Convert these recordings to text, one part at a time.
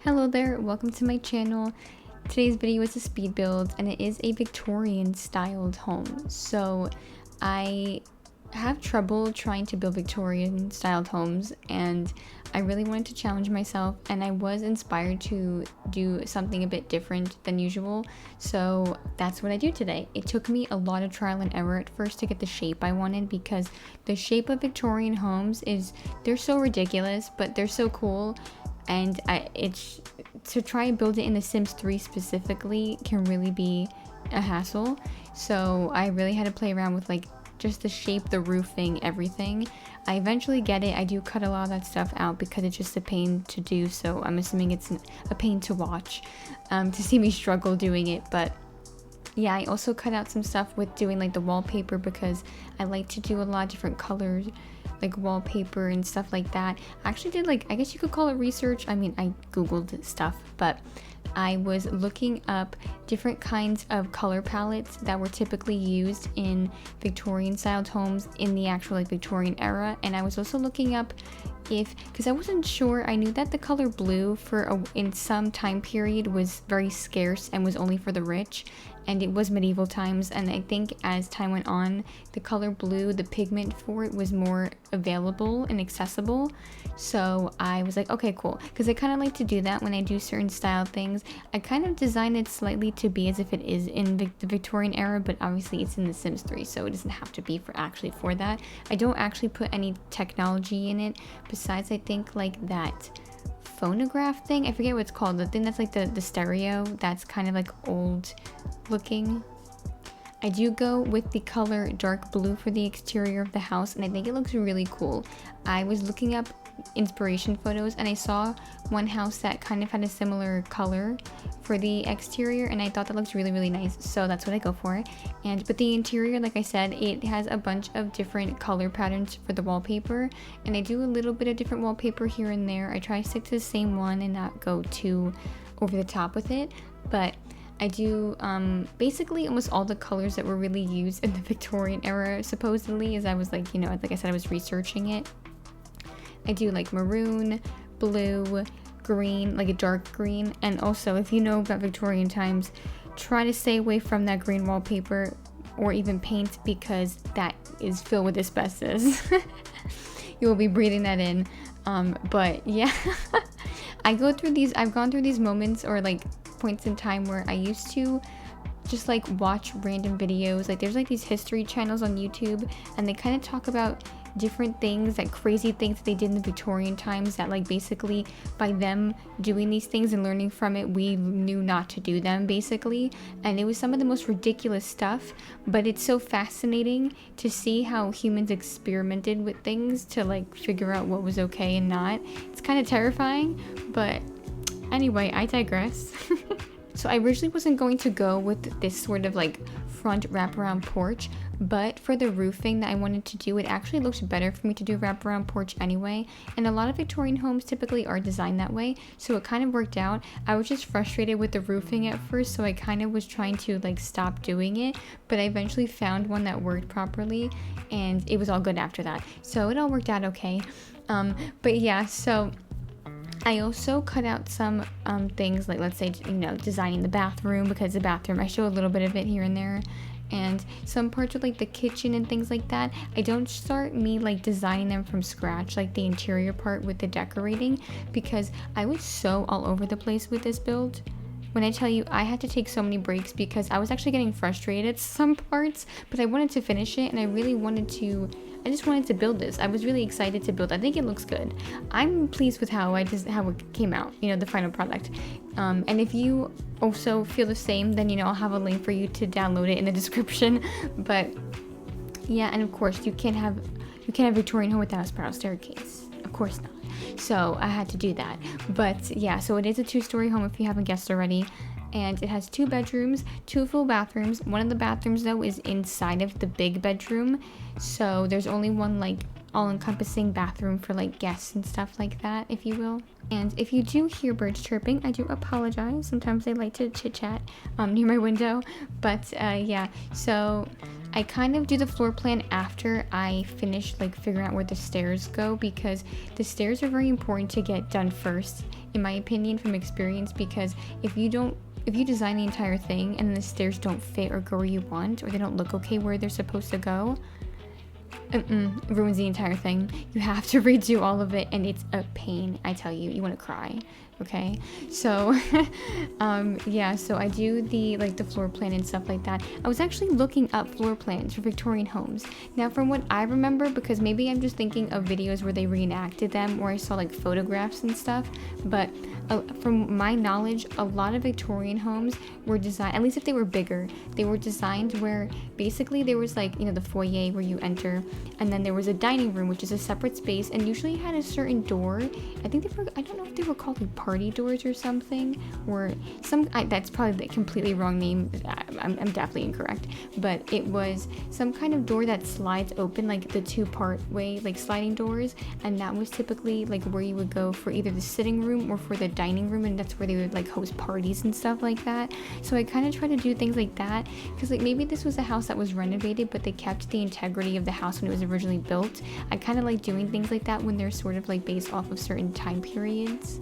Hello there, welcome to my channel. Today's video is a speed build and it is a Victorian styled home. So I have trouble trying to build Victorian styled homes and I really wanted to challenge myself, and I was inspired to do something a bit different than usual. So that's what I do today. It took me a lot of trial and error at first to get the shape I wanted, because the shape of Victorian homes they're so ridiculous, but they're so cool. And it's to try and build it in The Sims 3 specifically can really be a hassle. So I really had to play around with like just the shape, the roofing, everything. I eventually get it. I do cut a lot of that stuff out because it's just a pain to do. So I'm assuming it's a pain to watch, to see me struggle doing it. But yeah, I also cut out some stuff with doing like the wallpaper, because I like to do a lot of different colors, like wallpaper and stuff like that. I actually did, like, I guess you could call it research. I mean, I googled stuff, but I was looking up different kinds of color palettes that were typically used in Victorian styled homes in the actual like Victorian era. And I was also looking up because I wasn't sure. I knew that the color blue in some time period was very scarce and was only for the rich, and it was medieval times. And I think as time went on, the color blue, the pigment for it, was more available and accessible. So I was like, okay, cool, because I kind of like to do that when I do certain style things. I kind of design it slightly to be as if it is in the Victorian era, but obviously it's in The Sims 3, so it doesn't have to be for that. I don't actually put any technology in it besides, I think, like that phonograph thing. I forget what it's called. The thing that's like the stereo, that's kind of like old looking. I do go with the color dark blue for the exterior of the house, and I think it looks really cool. I was looking up inspiration photos and I saw one house that kind of had a similar color for the exterior, and I thought that looked really, really nice, so that's what I go for. But the interior, like I said, it has a bunch of different color patterns for the wallpaper, and I do a little bit of different wallpaper here and there. I try to stick to the same one and not go too over the top with it, but I do basically almost all the colors that were really used in the Victorian era, supposedly, as I was like, like I said, I was researching it. I do like maroon, blue, green, like a dark green, and also, if you know about Victorian times, try to stay away from that green wallpaper or even paint, because that is filled with asbestos. You will be breathing that in. But yeah, I've gone through these moments, or like points in time, where I used to just like watch random videos. Like there's like these history channels on YouTube, and they kind of talk about different things, like crazy things that they did in the Victorian times, that like basically by them doing these things and learning from it, we knew not to do them, basically. And it was some of the most ridiculous stuff, but it's so fascinating to see how humans experimented with things to like figure out what was okay and not. It's kind of terrifying, but anyway, I digress. So I originally wasn't going to go with this sort of like front wraparound porch, but for the roofing that I wanted to do, it actually looked better for me to do wraparound porch anyway, and a lot of Victorian homes typically are designed that way, so it kind of worked out. I was just frustrated with the roofing at first, so I kind of was trying to like stop doing it, but I eventually found one that worked properly, and it was all good after that, so it all worked out okay. But yeah, so I also cut out some things, like let's say, designing the bathroom, because the bathroom, I show a little bit of it here and there, and some parts of like the kitchen and things like that. I don't start me like designing them from scratch, like the interior part with the decorating, because I was so all over the place with this build. When I tell you, I had to take so many breaks because I was actually getting frustrated at some parts, but I wanted to finish it, and I just wanted to build this. I was really excited to build. I think it looks good. I'm pleased with how it came out, the final product. And if you also feel the same, then I'll have a link for you to download it in the description. But yeah, and of course you can't have Victorian home without a spiral staircase. Of course not. So I had to do that. But yeah, so it is a 2-story home, if you haven't guessed already. And it has 2 bedrooms, 2 full bathrooms. One of the bathrooms though is inside of the big bedroom, so there's only one like all-encompassing bathroom for like guests and stuff like that, if you will. And if you do hear birds chirping, I do apologize. Sometimes they like to chit-chat near my window. But yeah, so I kind of do the floor plan after I finish like figuring out where the stairs go, because the stairs are very important to get done first, in my opinion, from experience, because if you design the entire thing and the stairs don't fit or go where you want, or they don't look okay where they're supposed to go, it ruins the entire thing. You have to redo all of it, and it's a pain. I tell you, you want to cry. Okay, so yeah, so I do the floor plan and stuff like that. I was actually looking up floor plans for Victorian homes. Now, from what I remember, because maybe I'm just thinking of videos where they reenacted them, or I saw like photographs and stuff, but from my knowledge, a lot of Victorian homes were designed, at least if they were bigger, they were designed where basically there was like, you know, the foyer where you enter, and then there was a dining room, which is a separate space, and usually had a certain door. I think I don't know if they were called like party doors or something, or that's probably the completely wrong name. I'm definitely incorrect, but it was some kind of door that slides open, like the two-part way, like sliding doors, and that was typically like where you would go for either the sitting room or for the dining room, and that's where they would like host parties and stuff like that. So I kind of try to do things like that, because like maybe this was a house that was renovated, but they kept the integrity of the house when it was originally built. I kind of like doing things like that when they're sort of like based off of certain time periods.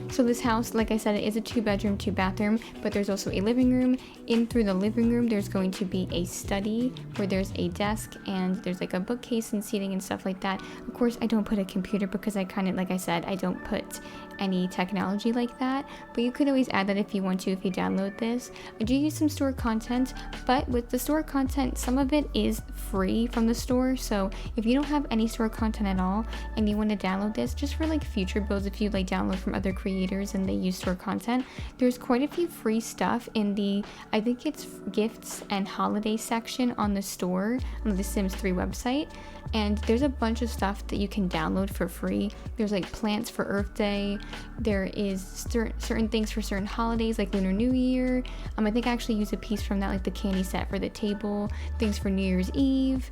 So this house, like I said, it is a 2-bedroom, 2-bathroom, but there's also a living room. In through the living room, there's going to be a study where there's a desk and there's like a bookcase and seating and stuff like that. Of course, I don't put a computer because I kind of, like I said, I don't put any technology like that, but you could always add that if you want to, if you download this. I do use some store content, but with the store content, some of it is free from the store. So if you don't have any store content at all and you want to download this just for like future builds, if you like download from other creators and they use store content, there's quite a few free stuff in the, I think it's gifts and holiday section on the store on the Sims 3 website. And there's a bunch of stuff that you can download for free. There's like plants for Earth Day. There is certain things for certain holidays like Lunar New Year. I think I actually use a piece from that, like the candy set for the table, things for New Year's Eve.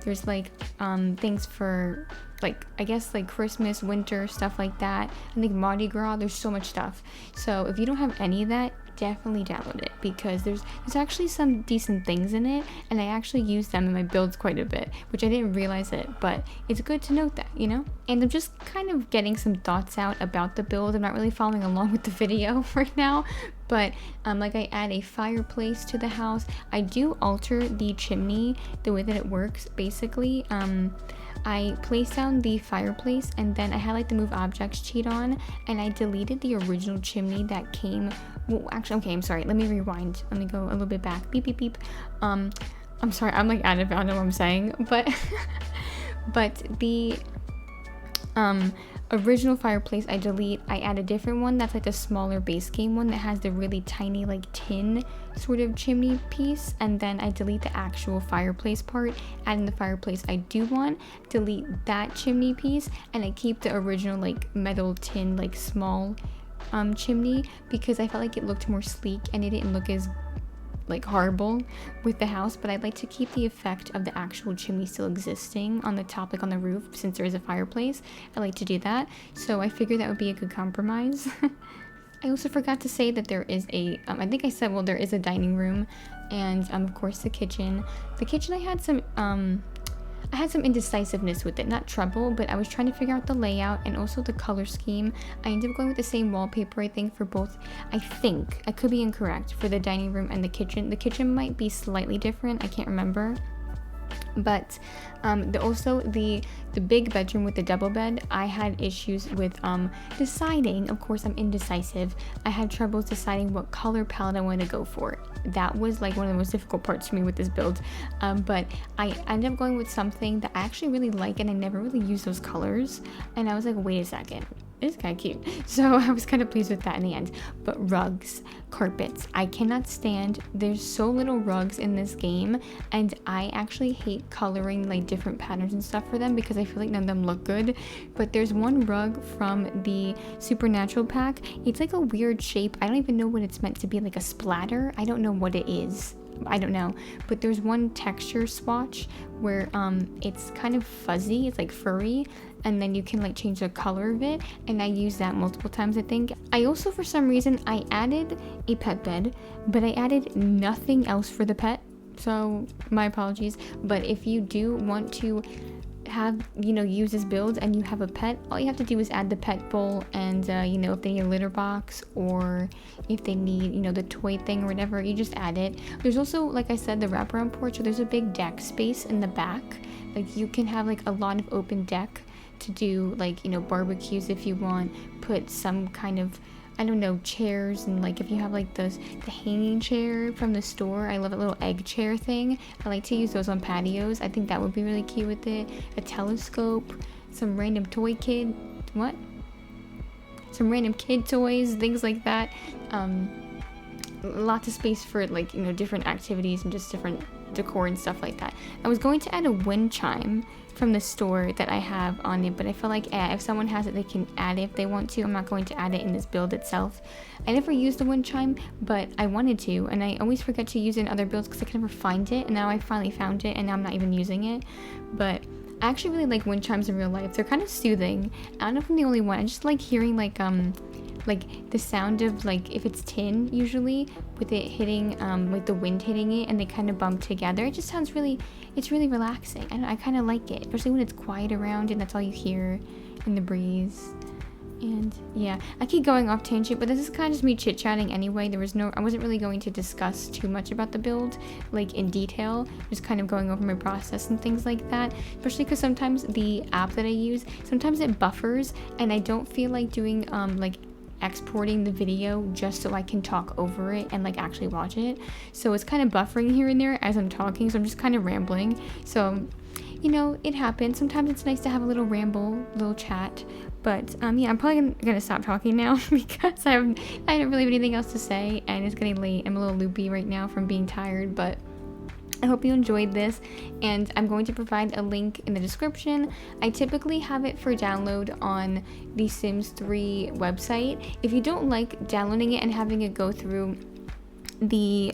There's like things for like, I guess like Christmas, winter, stuff like that. I think Mardi Gras, there's so much stuff. So if you don't have any of that, definitely download it, because there's actually some decent things in it, and I actually use them in my builds quite a bit, which I didn't realize it, but it's good to note that, you know? And I'm just kind of getting some thoughts out about the build. I'm not really following along with the video right now, but like I add a fireplace to the house. I do alter the chimney, the way that it works. Basically, I placed down the fireplace, and then I had like the move objects cheat on, and I deleted the original chimney that came. Well, actually, okay, I'm sorry. Let me rewind. Let me go a little bit back. Beep, beep, beep. I'm sorry. I'm like out of it. I don't know what I'm saying, but but the original fireplace I delete. I add a different one that's like the smaller base game one that has the really tiny like tin sort of chimney piece, and then I delete the actual fireplace part, add in the fireplace I do want, delete that chimney piece, and I keep the original like metal tin like small chimney, because I felt like it looked more sleek and it didn't look as like horrible with the house. But I'd like to keep the effect of the actual chimney still existing on the top, like on the roof, since there is a fireplace. I like to do that, so I figured that would be a good compromise. I also forgot to say that there is a I think I said, well, there is a dining room, and of course the kitchen. The kitchen, I had some indecisiveness with it, not trouble, but I was trying to figure out the layout and also the color scheme. I ended up going with the same wallpaper, I think, for both. I think, I could be incorrect, for the dining room and the kitchen. The kitchen might be slightly different, I can't remember. But also the big bedroom with the double bed, I had issues with deciding. Of course, I'm indecisive. I had troubles deciding what color palette I wanted to go for. That was like one of the most difficult parts for me with this build. But I ended up going with something that I actually really like, and I never really use those colors. And I was like, wait a second, it's kind of cute. So I was kind of pleased with that in the end. But rugs, carpets, I cannot stand. There's so little rugs in this game, and I actually hate coloring like different patterns and stuff for them, because I feel like none of them look good. But there's one rug from the Supernatural pack. It's like a weird shape. I don't even know what it's meant to be, like a splatter. I don't know what it is. I don't know, but there's one texture swatch where it's kind of fuzzy, it's like furry, and then you can like change the color of it, and I use that multiple times, I think. I also, for some reason, I added a pet bed, but I added nothing else for the pet, so my apologies. But if you do want to have, use this build and you have a pet, all you have to do is add the pet bowl, and if they need a litter box, or if they need the toy thing or whatever, you just add it. There's also, like I said, the wraparound porch, so there's a big deck space in the back. Like you can have like a lot of open deck to do like barbecues if you want, put some kind of, I don't know, chairs, and like if you have like the hanging chair from the store, I love a little egg chair thing. I like to use those on patios. I think that would be really cute with it. A telescope, some random some random kid toys, things like that. Lots of space for like different activities and just different decor and stuff like that. I was going to add a wind chime from the store that I have on it, but I feel like if someone has it, they can add it if they want to. I'm not going to add it in this build itself. I never used the wind chime, but I wanted to, and I always forget to use it in other builds because I can never find it, and now I finally found it, and now I'm not even using it. But I actually really like wind chimes in real life. They're kind of soothing. I don't know if I'm the only one. I just like hearing like the sound of like, if it's tin usually, with it hitting with the wind hitting it, and they kind of bump together. It just sounds it's really relaxing, and I kind of like it, especially when it's quiet around and that's all you hear in the breeze. And yeah, I keep going off tangent, but this is kind of just me chit-chatting anyway. I wasn't really going to discuss too much about the build like in detail, just kind of going over my process and things like that, especially because sometimes the app that I use, sometimes it buffers, and I don't feel like doing like exporting the video just so I can talk over it and like actually watch it. So it's kind of buffering here and there as I'm talking, so I'm just kind of rambling. So it happens. Sometimes it's nice to have a little ramble, little chat. But yeah, I'm probably gonna stop talking now because I don't really have anything else to say, and it's getting late. I'm a little loopy right now from being tired, but I hope you enjoyed this, and I'm going to provide a link in the description. I typically have it for download on the Sims 3 website. If you don't like downloading it and having it go through the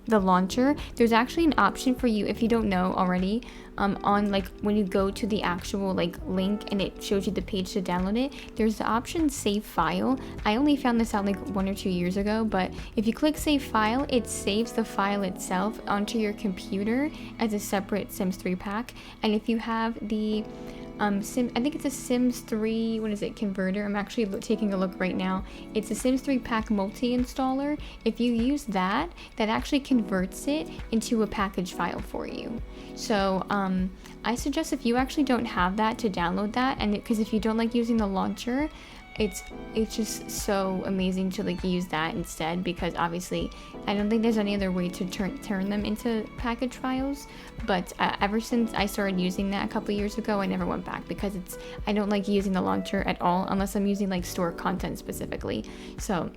launcher, there's actually an option for you, if you don't know already, on like when you go to the actual like link and it shows you the page to download it, there's the option save file. I only found this out like 1 or 2 years ago, but if you click save file, it saves the file itself onto your computer as a separate Sims 3 pack. And if you have the I think it's a Sims 3, converter. I'm actually taking a look right now. It's a Sims 3 pack multi-installer. If you use that actually converts it into a package file for you. So I suggest, if you actually don't have that, to download that, and because if you don't like using the launcher, it's just so amazing to like use that instead, because obviously I don't think there's any other way to turn them into package files. But ever since I started using that a couple years ago, I never went back, because I don't like using the launcher at all unless I'm using like store content specifically. So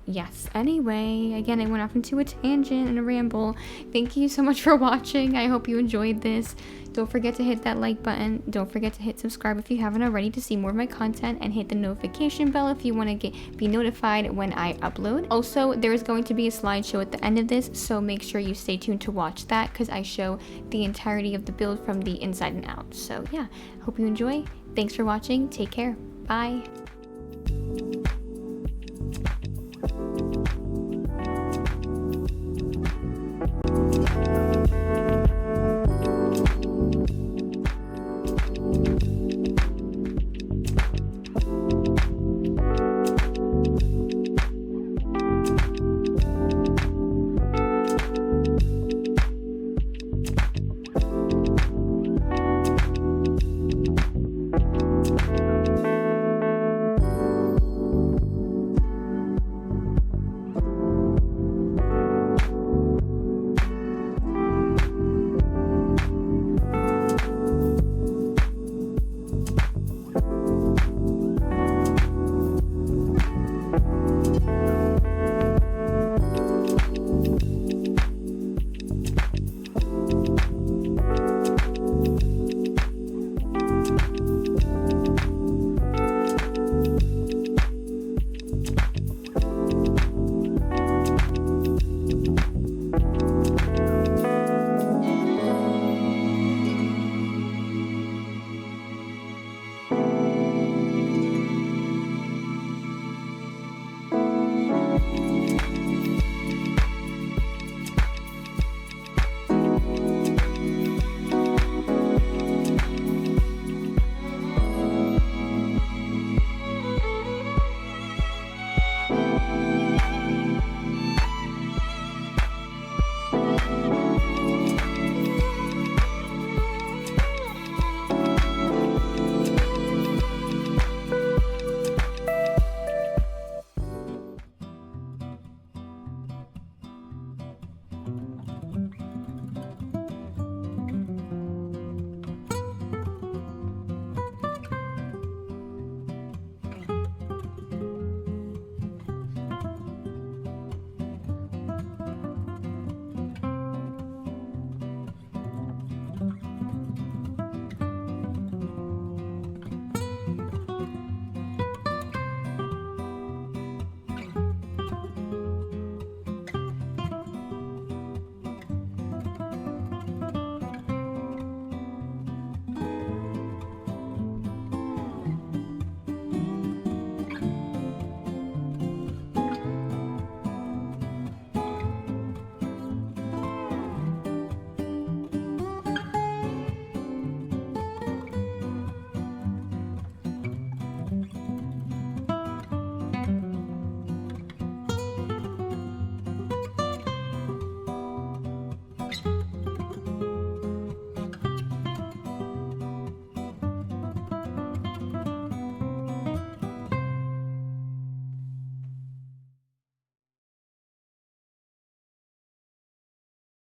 yes, anyway, again, I went off into a tangent and a ramble. Thank you so much for watching. I hope you enjoyed this. Don't forget to hit that like button. Don't forget to hit subscribe if you haven't already to see more of my content, and hit the notification bell if you want to be notified when I upload. Also, there is going to be a slideshow at the end of this, so make sure you stay tuned to watch that, because I show the entirety of the build from the inside and out. So yeah, hope you enjoy. Thanks for watching. Take care. Bye.